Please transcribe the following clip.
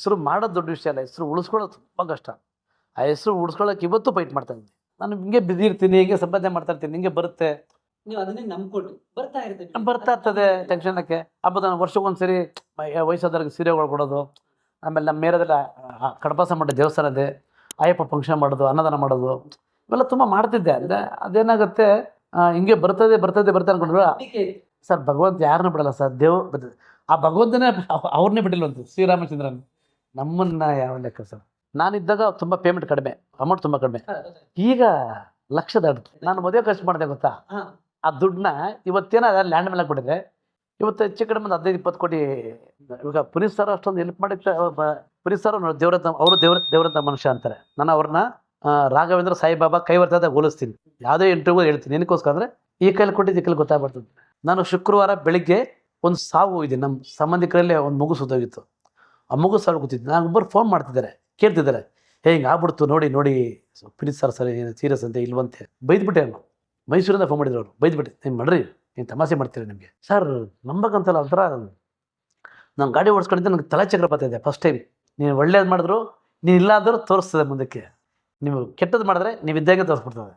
ಹೆಸರು ಮಾಡೋದು ದೊಡ್ಡ ವಿಷಯ ಅಲ್ಲ, ಹೆಸರು ಉಳಿಸ್ಕೊಳ್ಳೋದು ತುಂಬ ಕಷ್ಟ. ಆ ಹೆಸರು ಉಳಿಸ್ಕೊಳ್ಳೋಕೆ ಇವತ್ತು ಫೈಟ್ ಮಾಡ್ತಾ ಇದ್ದೀನಿ. ನಾನು ಹಿಂಗೆ ಬಿಸಿ ಇರ್ತೀನಿ, ಹಿಂಗೆ ಸಂಪಾದನೆ ಮಾಡ್ತಾ ಇರ್ತೀನಿ, ಹಿಂಗೆ ಬರುತ್ತೆ, ನೀವು ಅದನ್ನೇ ನಂಬ್ಕೊಂಡು ಬರ್ತಾ ಇರ್ತದೆ. ಬರ್ತಾ ಇರ್ತದೆ ಟೆನ್ಷನಕ್ಕೆ. ಹಬ್ಬದ ವರ್ಷಕ್ಕೊಂದ್ಸರಿ ವಯಸ್ಸಾದವ್ರಿಗೆ ಸೀರೆಗಳು ಕೊಡೋದು, ಆಮೇಲೆ ನಮ್ಮ ಮೇರದಲ್ಲ ಕಡಪಾಸ ಮಠ ದೇವಸ್ಥಾನ ಇದೆ, ಅಯ್ಯಪ್ಪ ಫಂಕ್ಷನ್ ಮಾಡೋದು, ಅನ್ನದಾನ ಮಾಡೋದು, ಇವೆಲ್ಲ ತುಂಬ ಮಾಡ್ತಿದ್ದೆ. ಅಂದರೆ ಅದೇನಾಗುತ್ತೆ, ಹಿಂಗೆ ಬರ್ತದೆ ಬರ್ತದೆ ಬರ್ತದೆ ಅನ್ಕೊಂಡ್ರೆ ನಂಬಿಕೆ ಸರ್ ಭಗವಂತ ಯಾರನ್ನೂ ಬಿಡಲ್ಲ ಸರ್. ಆ ಭಗವಂತನೇ ಅವ್ರನ್ನೇ ಬಿಟ್ಟಿಲ್ವಂತ ಶ್ರೀರಾಮಚಂದ್ರನ್. ನಮ್ಮನ್ನ ಯಾವ ಲೆಕ್ಕ ಸರ್. ನಾನಿದ್ದಾಗ ತುಂಬ ಪೇಮೆಂಟ್ ಕಡಿಮೆ, ಅಮೌಂಟ್ ತುಂಬ ಕಡಿಮೆ. ಈಗ ಲಕ್ಷ ದಾಟಿತು. ನಾನು ಮದುವೆ ಖರ್ಚು ಮಾಡಿದೆ ಗೊತ್ತಾ, ಹಾ ಆ ದುಡ್ಡನ್ನ ಇವತ್ತೇನೋ ಲ್ಯಾಂಡ್ ಮೇಲೆ ಹಾಕ್ಬಿಟ್ಟಿದ್ರೆ ಇವತ್ತು ಹೆಚ್ಚು ಕಡಿಮೆ ಒಂದು 15-20 ಕೋಟಿ. ಇವಾಗ ಪುನೀತ್ ಸರ್ ಅಷ್ಟೊಂದು ಹೆಲ್ಪ್ ಮಾಡಿದ್ರೆ, ಪುನೀತ್ ಸರ್ ದೇವರತ್ನ, ಅವರು ದೇವರತ್ನ ಮನುಷ್ಯ ಅಂತಾರೆ. ನಾನು ಅವ್ರನ್ನ ರಾಘವೇಂದ್ರ ಸಾಯಿಬಾಬಾ ಕೈವರ್ತದ ಹೋಲಿಸ್ತೀನಿ. ಯಾವುದೇ ಇಂಟರ್ವ್ಯೂ ಹೇಳ್ತೀನಿ, ಏನಕ್ಕೋಸ್ಕರ ಅಂದರೆ ಈ ಕೈಲಿ ಕೊಟ್ಟಿದ್ದು ಈ ಕೈಲಿ ಗೊತ್ತಾಗ್ಬರ್ತದೆ. ನಾನು ಶುಕ್ರವಾರ ಬೆಳಿಗ್ಗೆ ಒಂದು ಸಾವು ಇದೆ, ನಮ್ಮ ಸಂಬಂಧಿಕರಲ್ಲೇ ಒಂದು ಮಗು ಸುತ್ತೋಗಿತ್ತು. ಆ ಮಗು ಸಾವು ಗೊತ್ತಿತ್ತು. ನಾನು ಒಬ್ಬರು ಫೋನ್ ಮಾಡ್ತಿದ್ದಾರೆ, ಕೇಳ್ತಿದ್ದಾರೆ, ಹಿಂಗೆ ಆಗ್ಬಿಡ್ತು ನೋಡಿ ನೋಡಿ ಪುನೀತ್ ಸರ್ ಸರಿ ಸೀರಿಯಸ್ ಅಂತೆ ಇಲ್ವಂತೆ. ಬೈದ್ಬಿಟ್ಟೆ ನಾನು. ಮೈಸೂರಿಂದ ಫೋನ್ ಮಾಡಿದ್ರು ಅವರು, ಬೈದ್ಬಿಟ್ಟೆ, ನೀವು ಮಾಡ್ರಿ, ನೀವು ತಮಾಷೆ ಮಾಡ್ತೀರಿ ನಿಮಗೆ ಸರ್ ನಂಬಕ್ಕಂತಲ್ಲ. ಒಂಥರ ನಾನು ಗಾಡಿ ಓಡಿಸ್ಕೊಂಡಿದ್ದೆ, ನನಗೆ ತಲೆ ಚಕ್ರ ಬರ್ತಾಯಿದೆ ಫಸ್ಟ್ ಟೈಮ್. ನೀವು ಒಳ್ಳೇದು ಮಾಡಿದ್ರು, ನೀವು ಇಲ್ಲ ಅಂದರೂ ತೋರಿಸ್ತದೆ ಮುಂದಕ್ಕೆ, ನೀವು ಕೆಟ್ಟದ್ದು ಮಾಡಿದ್ರೆ ನೀವು ಇದ್ದಾಗೆ ತೋರಿಸ್ಬಿಡ್ತದೆ.